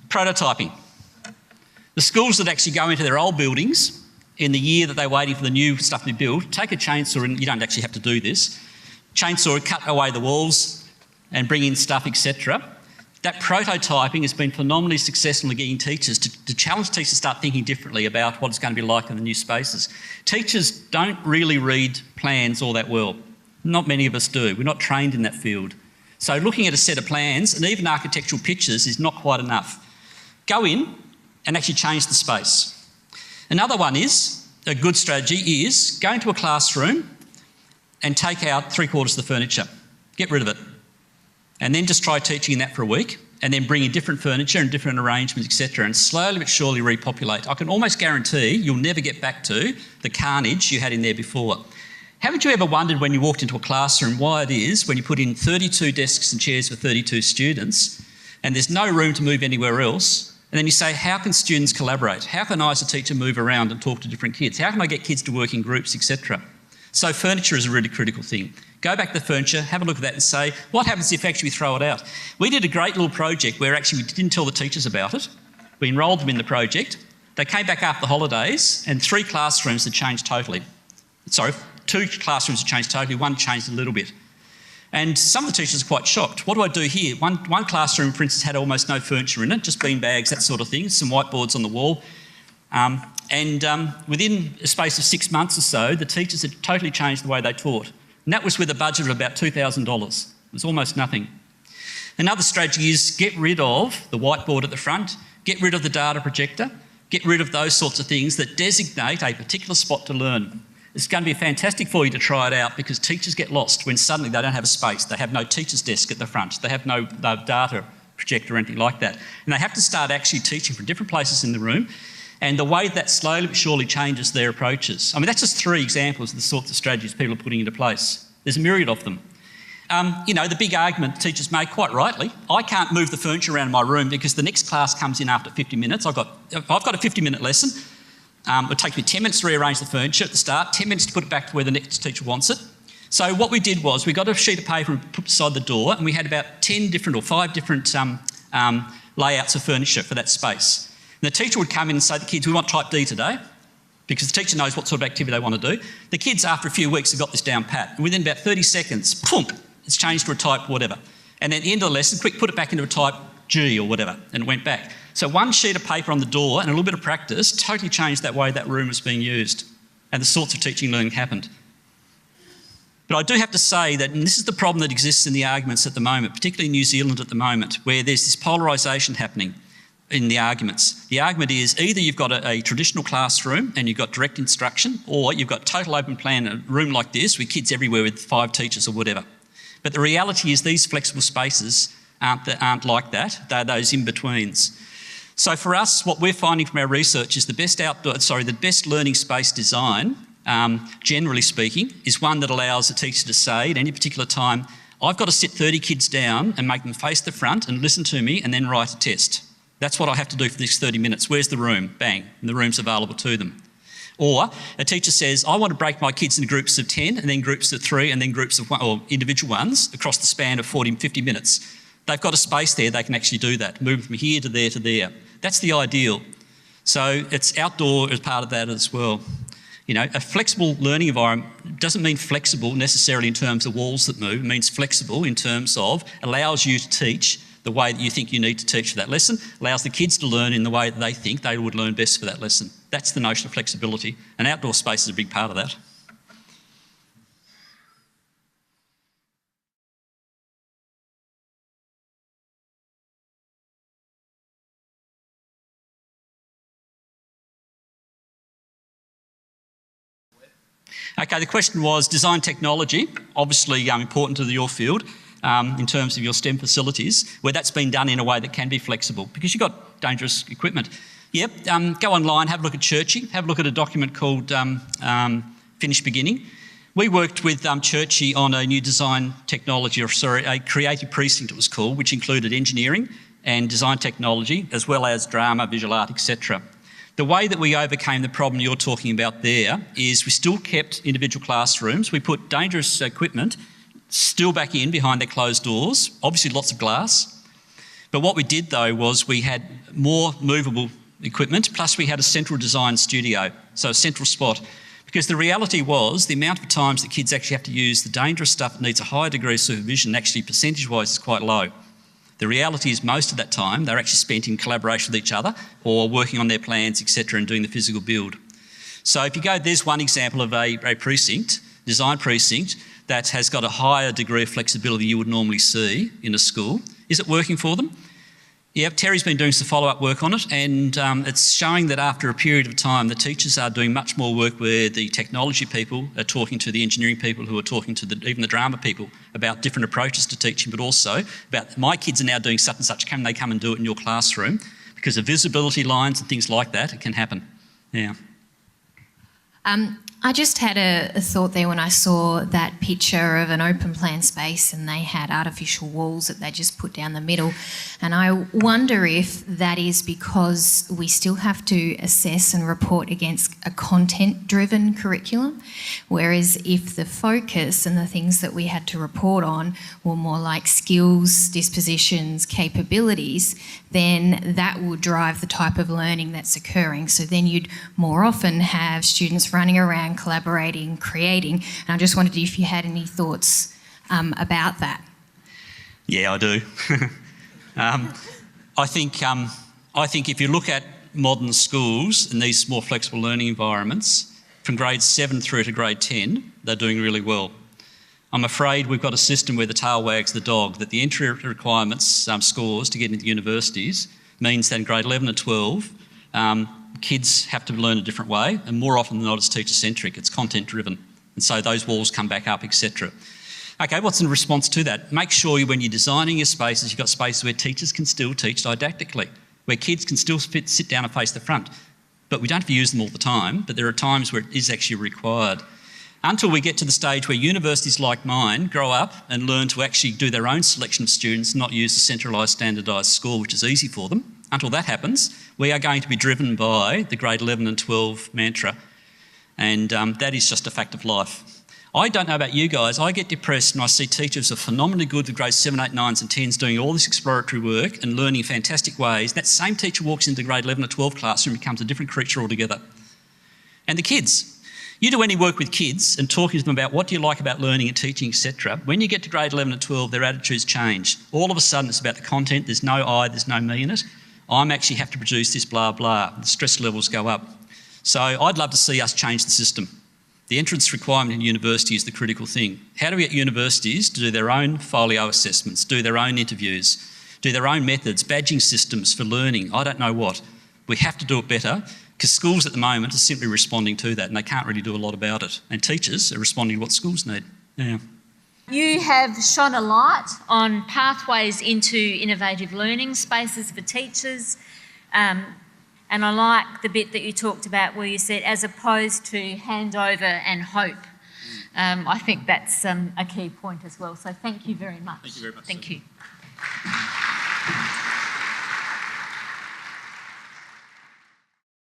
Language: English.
Prototyping. The schools that actually go into their old buildings in the year that they're waiting for the new stuff to be built, take a chainsaw, and you don't actually have to do this, chainsaw, cut away the walls and bring in stuff, etc. That prototyping has been phenomenally successful in getting teachers to challenge teachers to start thinking differently about what it's going to be like in the new spaces. Teachers don't really read plans all that well. Not many of us do. We're not trained in that field. So looking at a set of plans and even architectural pictures is not quite enough. Go in and actually change the space. Another one is, a good strategy is, go into a classroom and take out 3/4 of the furniture. Get rid of it. And then just try teaching in that for a week, and then bring in different furniture and different arrangements, etc., and slowly but surely repopulate. I can almost guarantee you'll never get back to the carnage you had in there before. Haven't you ever wondered when you walked into a classroom why it is when you put in 32 desks and chairs for 32 students and there's no room to move anywhere else? And then you say, how can students collaborate? How can I as a teacher move around and talk to different kids? How can I get kids to work in groups, etc.? So furniture is a really critical thing. Go back to the furniture, have a look at that and say, what happens if actually we throw it out? We did a great little project where actually we didn't tell the teachers about it. We enrolled them in the project. They came back after the holidays and 3 classrooms had changed totally. Sorry, 2 classrooms had changed totally, 1 changed a little bit. And some of the teachers are quite shocked. What do I do here? One classroom, for instance, had almost no furniture in it, just bean bags, that sort of thing, some whiteboards on the wall. Within a space of 6 months or so, the teachers had totally changed the way they taught. And that was with a budget of about $2,000. It was almost nothing. Another strategy is get rid of the whiteboard at the front, get rid of the data projector, get rid of those sorts of things that designate a particular spot to learn. It's going to be fantastic for you to try it out because teachers get lost when suddenly they don't have a space. They have no teacher's desk at the front. They have no data projector or anything like that. And they have to start actually teaching from different places in the room. And the way that slowly but surely changes their approaches. I mean, that's just 3 examples of the sorts of strategies people are putting into place. There's a myriad of them. The big argument teachers make, quite rightly, I can't move the furniture around in my room because the next class comes in after 50 minutes. I've got a 50-minute lesson. It'll take me 10 minutes to rearrange the furniture at the start, 10 minutes to put it back to where the next teacher wants it. So what we did was we got a sheet of paper and put beside the door, and we had about 10 different or 5 different layouts of furniture for that space. And the teacher would come in and say to the kids, we want type D today, because the teacher knows what sort of activity they want to do. The kids, after a few weeks, have got this down pat. And within about 30 seconds, boom, it's changed to a type whatever. And then at the end of the lesson, quick, put it back into a type G or whatever, and it went back. So one sheet of paper on the door and a little bit of practice totally changed that way that room was being used. And the sorts of teaching and learning happened. But I do have to say that, and this is the problem that exists in the arguments at the moment, particularly in New Zealand at the moment, where there's this polarisation happening in the arguments. The argument is either you've got a traditional classroom and you've got direct instruction, or you've got total open plan, a room like this with kids everywhere with 5 teachers or whatever. But the reality is these flexible spaces aren't like that. They're those in-betweens. So for us, what we're finding from our research is the best learning space design, generally speaking, is one that allows a teacher to say at any particular time, I've got to sit 30 kids down and make them face the front and listen to me and then write a test. That's what I have to do for the next 30 minutes. Where's the room? Bang, and the room's available to them. Or a teacher says, I want to break my kids into groups of 10 and then groups of 3 and then groups of 1, or individual ones across the span of 40 and 50 minutes. They've got a space there, they can actually do that, move from here to there to there. That's the ideal. So it's outdoor as part of that as well. You know, a flexible learning environment doesn't mean flexible necessarily in terms of walls that move. It means flexible in terms of allows you to teach the way that you think you need to teach for that lesson, allows the kids to learn in the way that they think they would learn best for that lesson. That's the notion of flexibility, and outdoor space is a big part of that. Okay, the question was design technology, obviously important to your field. In terms of your STEM facilities, where that's been done in a way that can be flexible, because you've got dangerous equipment. Yep, go online, have a look at Churchy, have a look at a document called Finished Beginning. We worked with Churchy on a new design technology, a creative precinct it was called, which included engineering and design technology, as well as drama, visual art, etc. The way that we overcame the problem you're talking about there is we still kept individual classrooms. We put dangerous equipment still back in behind their closed doors, obviously lots of glass. But what we did though was we had more movable equipment, plus we had a central design studio, so a central spot. Because the reality was the amount of times that kids actually have to use the dangerous stuff that needs a higher degree of supervision, actually percentage-wise, is quite low. The reality is most of that time they're actually spent in collaboration with each other or working on their plans, etc., and doing the physical build. So if you go, there's one example of a precinct, design precinct, that has got a higher degree of flexibility you would normally see in a school. Is it working for them? Yeah, Terry's been doing some follow-up work on it, and it's showing that after a period of time, the teachers are doing much more work where the technology people are talking to the engineering people who are talking to even the drama people about different approaches to teaching, but also about my kids are now doing such and such, can they come and do it in your classroom? Because of visibility lines and things like that, it can happen. Yeah. I just had a thought there when I saw that picture of an open plan space and they had artificial walls that they just put down the middle. And I wonder if that is because we still have to assess and report against a content-driven curriculum, whereas if the focus and the things that we had to report on were more like skills, dispositions, capabilities, then that would drive the type of learning that's occurring. So then you'd more often have students running around, collaborating, creating. And I just wondered if you had any thoughts about that. Yeah, I do. I think if you look at modern schools and these more flexible learning environments, from grade 7 through to grade 10, they're doing really well. I'm afraid we've got a system where the tail wags the dog, that the entry requirements scores to get into universities means that in grade 11 and 12, kids have to learn a different way, and more often than not it's teacher-centric, it's content-driven, and so those walls come back up, etc. Okay, what's in response to that? Make sure when you're designing your spaces, you've got spaces where teachers can still teach didactically, where kids can still sit down and face the front. But we don't have to use them all the time, but there are times where it is actually required. Until we get to the stage where universities like mine grow up and learn to actually do their own selection of students, not use a centralised standardised score, which is easy for them. Until that happens, we are going to be driven by the grade 11 and 12 mantra, and that is just a fact of life. I don't know about you guys, I get depressed when I see teachers are phenomenally good with grades 7, 8, 9s and 10s doing all this exploratory work and learning in fantastic ways. That same teacher walks into the grade 11 or 12 classroom and becomes a different creature altogether. And the kids. You do any work with kids and talking to them about what do you like about learning and teaching, etc. When you get to grade 11 and 12, their attitudes change. All of a sudden it's about the content, there's no I, there's no me in it. I'm actually have to produce this blah, blah. The stress levels go up. So I'd love to see us change the system. The entrance requirement in university is the critical thing. How do we get universities to do their own folio assessments, do their own interviews, do their own methods, badging systems for learning, I don't know what. We have to do it better because schools at the moment are simply responding to that and they can't really do a lot about it. And teachers are responding to what schools need. Yeah. You have shone a light on pathways into innovative learning spaces for teachers. And I like the bit that you talked about where you said, as opposed to handover and hope. I think that's a key point as well. So thank you very much. Thank you very much. Thank you.